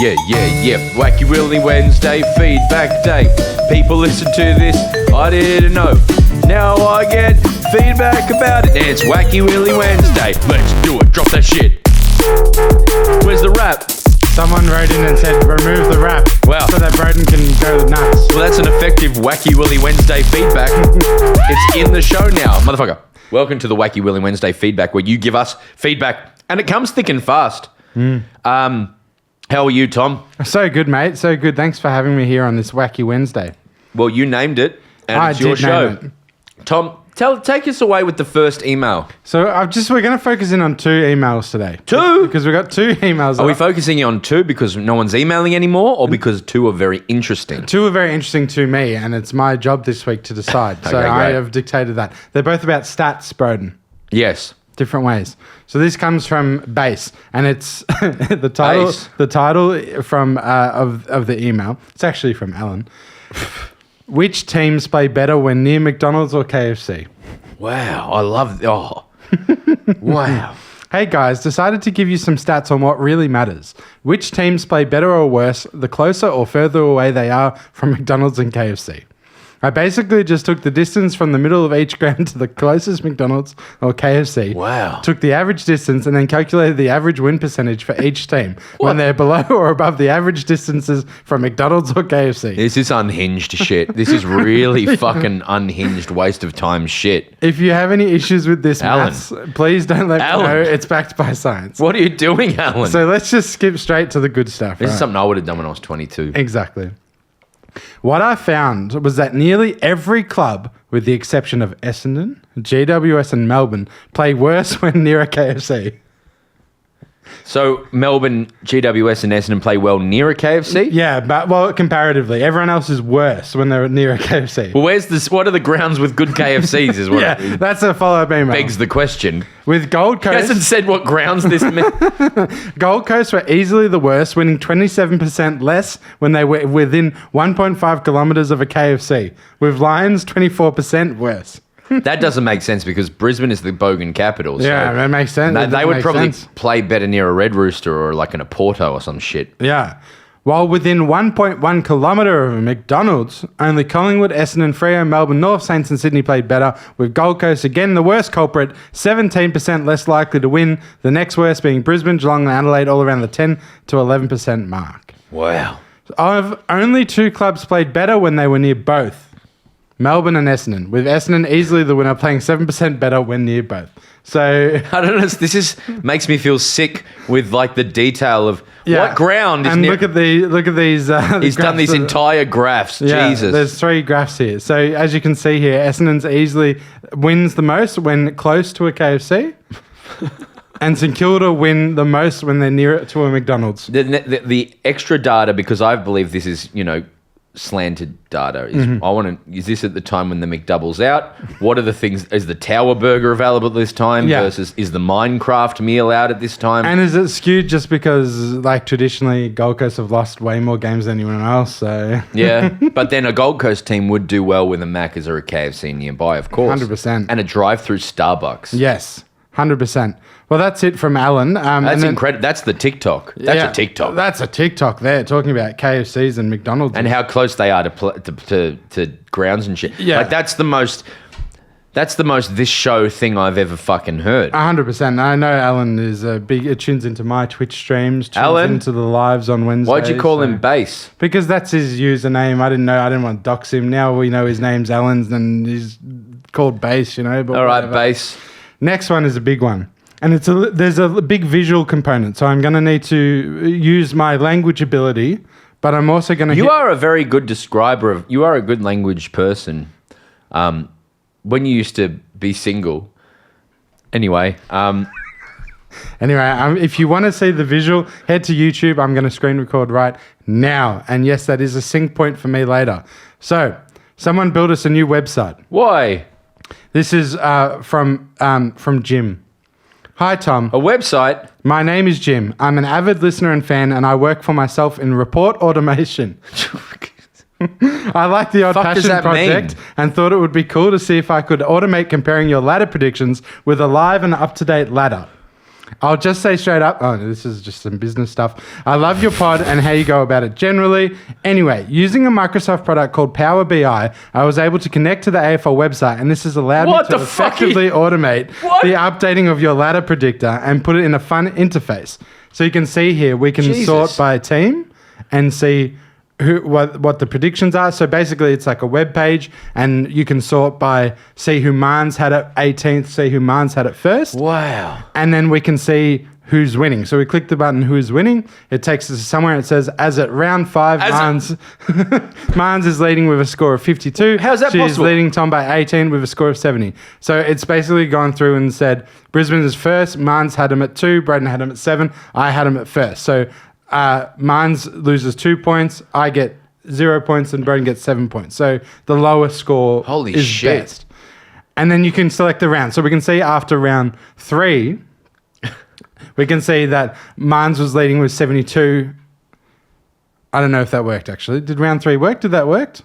Wacky Willy Wednesday, feedback day. People listen to this, I didn't know. Now I get feedback about it. It's Wacky Willy Wednesday. Let's do it, drop that shit. Where's the rap? Someone wrote in and said, remove the rap. Wow. So that Broden can go nuts. Well, that's an effective Wacky Willy Wednesday feedback. It's in the show now, motherfucker. Welcome to the Wacky Willy Wednesday feedback, where you give us feedback, and it comes thick and fast. How are you, Tom? So good, mate. So good. Thanks for having me here on this Wacky Wednesday. Well, you named it, and it's your show. Tom, take us away with the first email. So we're going to focus in on 2 emails today. 2? Because we've got 2 emails. Are we focusing on 2 because no one's emailing anymore, or because 2 are very interesting? 2 are very interesting to me, and it's my job this week to decide. So Okay, I great. have dictated that. They're both about stats, Broden. Yes. Different ways. So this comes from Base, and it's the title. Base. The title from of the email. It's actually from Alan. Which teams play better when near McDonald's or KFC? Wow, I love. Oh, wow. Hey guys, decided to give you some stats on what really matters. Which teams play better or worse the closer or further away they are from McDonald's and KFC? I basically just took the distance from the middle of each ground to the closest McDonald's or KFC. Wow. Took the average distance and then calculated the average win percentage for each team when they're below or above the average distances from McDonald's or KFC. This is unhinged shit. This is really fucking unhinged waste of time shit. If you have any issues with this Alan. maths, please don't let me Alan. know. It's backed by science. What are you doing, Alan? So let's just skip straight to the good stuff. This is right? something I would have done when I was 22. Exactly. What I found was that nearly every club, with the exception of Essendon, GWS and Melbourne, play worse when near a KFC. So Melbourne, GWS and Essendon play well near a KFC? Yeah, but comparatively, everyone else is worse when they're near a KFC. Well, where's this? What are the grounds with good KFCs is what Yeah, it that's a follow-up email. begs the question. With Gold He hasn't Coast, said what grounds this meant. Gold Coast were easily the worst, winning 27% less when they were within 1.5 kilometres of a KFC, with Lions 24% worse. That doesn't make sense because Brisbane is the bogan capital. So Yeah, that makes sense. They would Makes probably sense. play better near a Red Rooster or like an Oporto or some shit. Yeah. While within 1.1 kilometre of a McDonald's, only Collingwood, Essendon, Freo, Melbourne, North Saints and Sydney played better, with Gold Coast again the worst culprit, 17% less likely to win, the next worst being Brisbane, Geelong and Adelaide all around the 10 to 11% mark. Wow. Only 2 clubs played better when they were near both. Melbourne and Essendon, with Essendon easily the winner, playing 7% better when near both. So I don't know. This makes me feel sick with like the detail of what ground is and near. look at these. He's done these entire graphs. Yeah, Jesus. there's 3 graphs here. So as you can see here, Essendon's easily wins the most when close to a KFC, and St Kilda win the most when they're near to a McDonald's. The extra data, because I believe this is, slanted data. Is this at the time when the McDouble's out? What are the things? Is the Tower Burger available at this time versus is the Minecraft meal out at this time? And is it skewed just because, like, traditionally Gold Coast have lost way more games than anyone else? So Yeah, but then a Gold Coast team would do well with a Macca's or a KFC nearby, of course. 100%. And a drive-through Starbucks. Yes, 100%. Well, that's it from Alan. That's incredible. That's the TikTok. That's a TikTok. That's a TikTok there, talking about KFCs and McDonald's. And how close they are to grounds and shit. Yeah. Like that's the most this show thing I've ever fucking heard. 100%. I know Alan is it tunes into my Twitch streams, Alan? into the lives on Wednesdays. Why'd you call him Base? Because that's his username. I didn't know. I didn't want to dox him. Now we know his name's Alan and he's called Base, But All right, whatever. Base. Next one is a big one. And there's a big visual component. So I'm going to need to use my language ability, but I'm also going to... You are a very good describer of... You are a good language person. When you used to be single. Anyway. Anyway, if you want to see the visual, head to YouTube. I'm going to screen record right now. And yes, that is a sync point for me later. So, someone built us a new website. Why? This is from Jim. Hi, Tom. A website? My name is Jim. I'm an avid listener and fan, and I work for myself in report automation. I like the Odd Fuck does Passion that project mean? and thought it would be cool to see if I could automate comparing your ladder predictions with a live and up-to-date ladder. I'll just say straight up, this is just some business stuff. I love your pod and how you go about it generally. Anyway, using a Microsoft product called Power BI, I was able to connect to the AFL website, and this has allowed me to effectively automate the updating of your ladder predictor and put it in a fun interface. So you can see here, we can sort by team and see what the predictions are. So basically it's like a web page, and you can sort by see who Marnes had at 18th, see who Marnes had at first. Wow. And then we can see who's winning. So we click the button who's winning. It takes us somewhere. It says as at round 5, Marnes is leading with a score of 52. How's that possible? She's leading Tom by 18 with a score of 70. So it's basically gone through and said Brisbane is first, Marnes had him at 2, Broden had him at 7, I had him at first. So Marnes loses 2 points, I get 0 points, and Broden gets 7 points. So the lowest score is best. And then you can select the round. So we can see after round 3, we can see that Marnes was leading with 72. I don't know if that worked, actually. Did round 3 work? Did that work?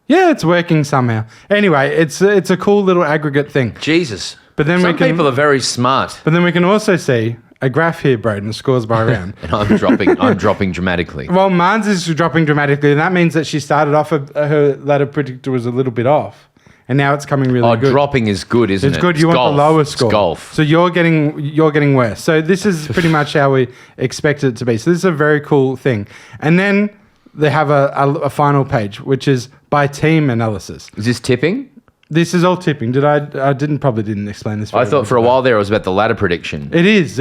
Yeah, it's working somehow. Anyway, it's a cool little aggregate thing. Jesus. But then Some people are very smart. But then we can also see a graph here, Broden, scores by round. And I'm dropping dramatically. Well, Marnes is dropping dramatically, and that means that she started off, her ladder predictor was a little bit off, and now it's coming really good. Dropping is good, isn't it? It's good. You want the lowest score. It's golf. So you're getting worse. So this is pretty much how we expected it to be. So this is a very cool thing. And then they have a final page, which is by team analysis. Is this tipping? This is all tipping. I probably didn't explain this. I thought for a while there it was about the ladder prediction. It is.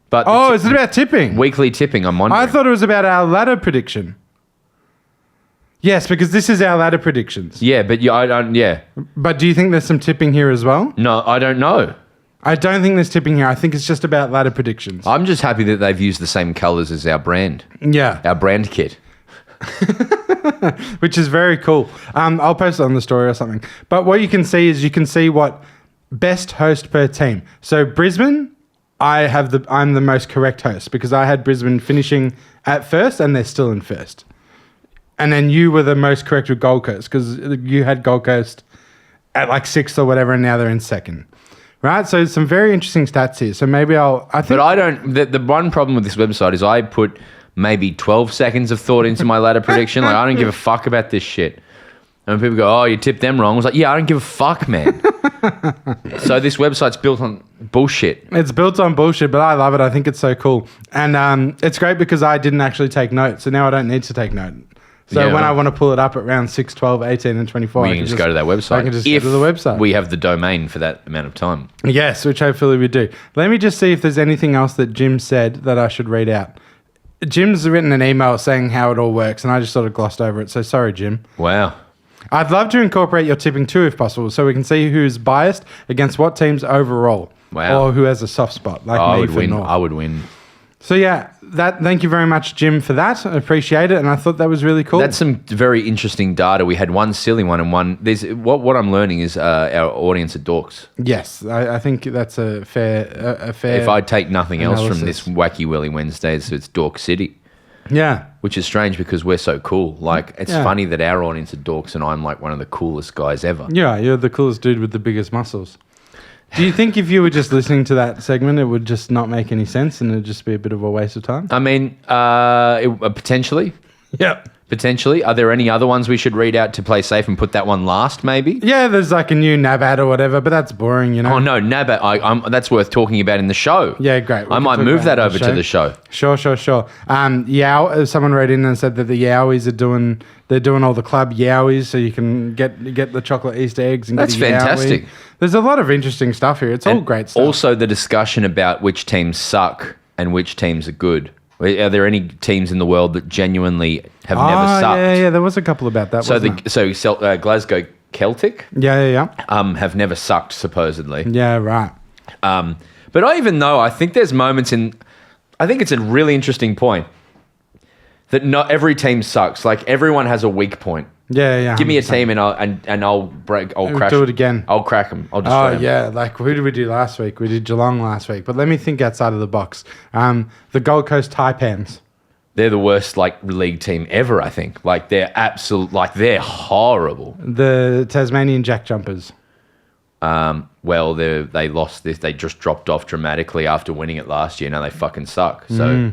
But is it about tipping? Weekly tipping, I'm wondering. I thought it was about our ladder prediction. Yes, because this is our ladder predictions. Yeah, but yeah. But do you think there's some tipping here as well? No, I don't know. I don't think there's tipping here. I think it's just about ladder predictions. I'm just happy that they've used the same colours as our brand. Yeah. Our brand kit. Which is very cool. I'll post it on the story or something. But what you can see what best host per team. So Brisbane, I'm the most correct host because I had Brisbane finishing at first and they're still in first. And then you were the most correct with Gold Coast because you had Gold Coast at like 6th or whatever, and now they're in 2nd. Right? So some very interesting stats here. So maybe But I don't. The one problem with this website is I put maybe 12 seconds of thought into my ladder prediction. Like, I don't give a fuck about this shit. And people go, you tipped them wrong. I was like, yeah, I don't give a fuck, man. So this website's built on bullshit. It's built on bullshit, but I love it. I think it's so cool. And it's great because I didn't actually take notes, so now I don't need to take note. So when I want to pull it up at round 6, 12, 18, and 24, we can just go to that website. I can just go to the website. We have the domain for that amount of time. Yes, which hopefully we do. Let me just see if there's anything else that Jim said that I should read out. Jim's written an email saying how it all works, and I just sort of glossed over it. So sorry, Jim. Wow. I'd love to incorporate your tipping too, if possible, so we can see who's biased against what teams overall. Wow. Or who has a soft spot, like me for North. I would win. So yeah, thank you very much, Jim, for that. I appreciate it, and I thought that was really cool. That's some very interesting data. We had one silly one and one. What I'm learning is our audience are dorks. Yes, I think that's a fair. If I take nothing analysis. else from this Wacky Willy Wednesdays, it's Dork City. Yeah. Which is strange because we're so cool. Like, it's funny that our audience are dorks and I'm like one of the coolest guys ever. Yeah, you're the coolest dude with the biggest muscles. Do you think if you were just listening to that segment, it would just not make any sense and it'd just be a bit of a waste of time? I mean, potentially. Yeah. Potentially. Are there any other ones we should read out to play safe and put that one last, maybe? Yeah, there's like a new NAB ad or whatever, but that's boring, you know? Oh, no, NAB ad. That's worth talking about in the show. Yeah, great. I might move that over to the show. Sure. Someone wrote in and said that the Yowies they're doing all the club Yowies, so you can get the chocolate Easter eggs and that's get a fantastic. Yowie. There's a lot of interesting stuff here. It's all great stuff. Also, the discussion about which teams suck and which teams are good. Are there any teams in the world that genuinely have never sucked? Yeah, there was a couple about that. So Glasgow Celtic, have never sucked supposedly. Yeah, right. But I think there's moments I think it's a really interesting point that not every team sucks. Like, everyone has a weak point. Yeah. Give me a team and I'll crash. Do it again. I'll crack them. I'll destroy them. Yeah. Like, who did we do last week? We did Geelong last week. But let me think outside of the box. The Gold Coast Taipans. They're the worst league team ever, I think. Like, they're they're horrible. The Tasmanian Jack Jumpers. well, they lost this. They just dropped off dramatically after winning it last year. Now they fucking suck. So,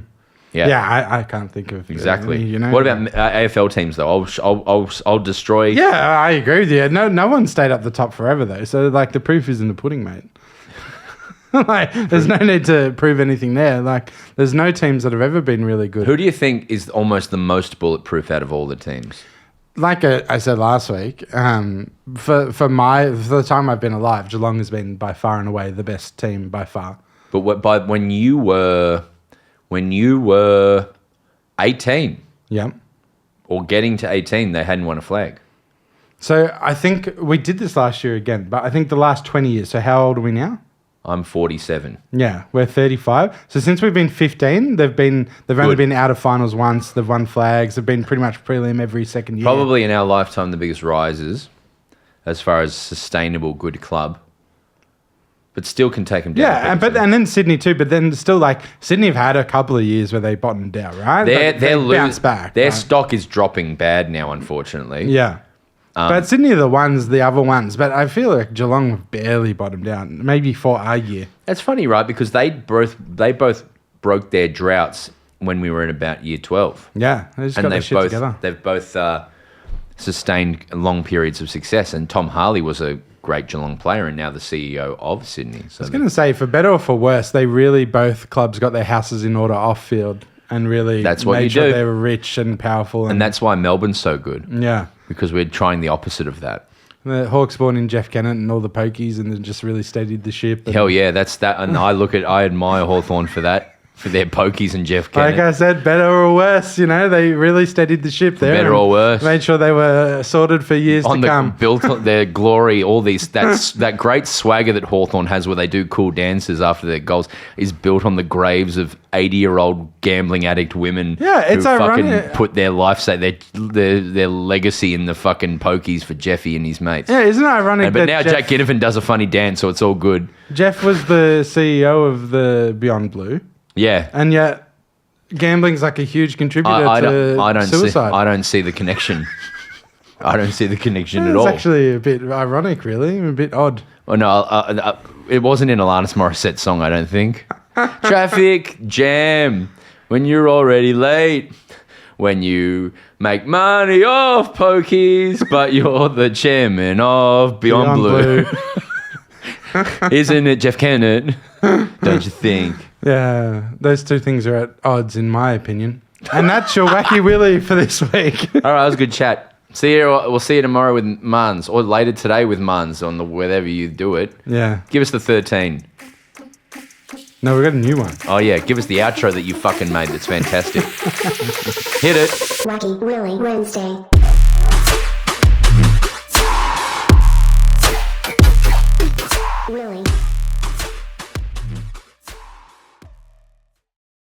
Yeah, I can't think of exactly. You know, what about AFL teams though? I'll destroy. Yeah, I agree with you. No one stayed up the top forever though. So like the proof is in the pudding, mate. Like, there's no need to prove anything there. Like, there's no teams that have ever been really good. Who do you think is almost the most bulletproof out of all the teams? Like I said last week, for the time I've been alive, Geelong has been by far and away the best team by far. But when you were 18, Yeah. or getting to 18, they hadn't won a flag. So I think we did this last year again, but I think the last 20 years. So how old are we now? I'm 47. Yeah, we're 35. So since we've been 15, they've only been out of finals once. They've won flags. They've been pretty much prelim every second year. Probably in our lifetime the biggest rises as far as sustainable good club. But still can take them down. Yeah, and then Sydney too. But then still, like, Sydney have had a couple of years where they bottomed out, right? They bounced back. Their right? stock is dropping bad now, unfortunately. Yeah. But Sydney are the other ones. But I feel like Geelong have barely bottomed out. Maybe for our year. That's funny, right? Because they both broke their droughts when we were in about year 12. Yeah, they just got their shit together. They've both sustained long periods of success. And Tom Harley was a great Geelong player and now the CEO of Sydney. So I was going to say, for better or for worse, they really both clubs got their houses in order off field and really made sure they were rich and powerful. And that's why Melbourne's so good. Yeah. Because we're trying the opposite of that. The Hawks born in Jeff Kennett and all the pokies and then just really steadied the ship. Hell yeah, that's that. And I admire Hawthorn for that. For their pokies and Jeff Kennett. Like I said, better or worse, you know, they really steadied the ship there. Better or worse. Made sure they were sorted for years to come. Built their glory, all these, that great swagger that Hawthorn has where they do cool dances after their goals is built on the graves of 80-year-old gambling addict women it's who ironic. fucking put their their legacy in the fucking pokies for Jeffy and his mates. Yeah, isn't it ironic But now Jack Ginnivan does a funny dance, so it's all good. Jeff was the CEO of the Beyond Blue. Yeah. And yet, gambling's like a huge contributor to suicide. I don't see the connection. I don't see the connection at all. It's actually a bit ironic, really. A bit odd. Well, no, it wasn't in Alanis Morissette's song, I don't think. Traffic jam when you're already late. When you make money off pokies, but you're the chairman of Beyond Blue. Isn't it, Jeff Kennett? Don't you think? Yeah, those two things are at odds, in my opinion. And that's your Wacky Willy for this week. All right, that was a good chat. We'll see you tomorrow with Mans, or later today with Mans on wherever you do it. Yeah. Give us the 13. No, we got a new one. Oh yeah, give us the outro that you fucking made. That's fantastic. Hit it. Wacky Willy Wednesday.